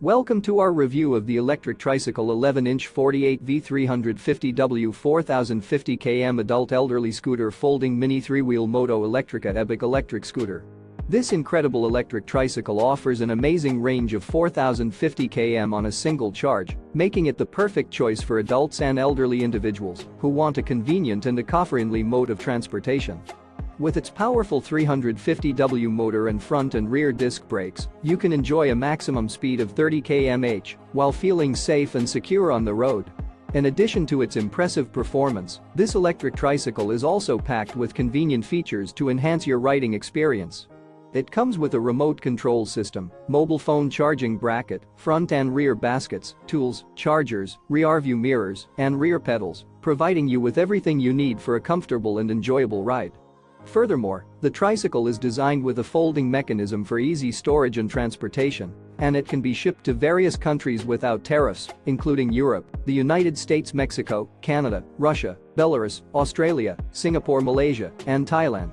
Welcome to our review of the Electric Tricycle 11-inch 48V350W 4050 km adult elderly scooter folding mini 3-wheel moto electrica electric scooter. This incredible electric tricycle offers an amazing range of 4050 km on a single charge, making it the perfect choice for adults and elderly individuals who want a convenient and eco-friendly mode of transportation. With its powerful 350W motor and front and rear disc brakes, you can enjoy a maximum speed of 30 km/h while feeling safe and secure on the road. In addition to its impressive performance, this electric tricycle is also packed with convenient features to enhance your riding experience. It comes with a remote control system, mobile phone charging bracket, front and rear baskets, tools, chargers, rear-view mirrors, and rear pedals, providing you with everything you need for a comfortable and enjoyable ride. Furthermore, the tricycle is designed with a folding mechanism for easy storage and transportation, and it can be shipped to various countries without tariffs, including Europe, the United States, Mexico, Canada, Russia, Belarus, Australia, Singapore, Malaysia, and Thailand.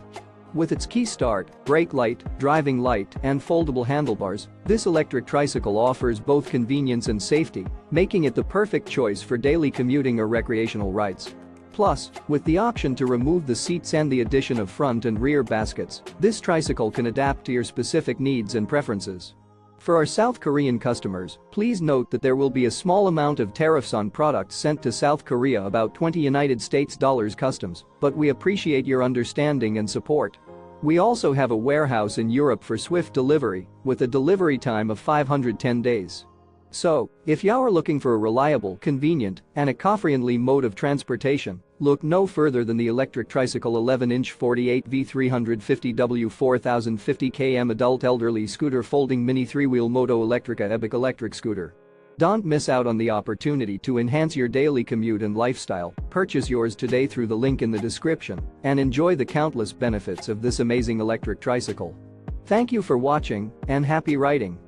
With its key start, brake light, driving light, and foldable handlebars, this electric tricycle offers both convenience and safety, making it the perfect choice for daily commuting or recreational rides. Plus, with the option to remove the seats and the addition of front and rear baskets, this tricycle can adapt to your specific needs and preferences. For our South Korean customers, please note that there will be a small amount of tariffs on products sent to South Korea, about $20 United States customs, but we appreciate your understanding and support. We also have a warehouse in Europe for swift delivery, with a delivery time of 510 days. So, if you are looking for a reliable, convenient, and eco-friendly mode of transportation, look no further than the Electric Tricycle 11-inch 48V350W 4050 km adult elderly scooter folding mini 3-wheel moto electrica electric scooter. Don't miss out on the opportunity to enhance your daily commute and lifestyle. Purchase yours today through the link in the description and enjoy the countless benefits of this amazing electric tricycle. Thank you for watching and happy riding.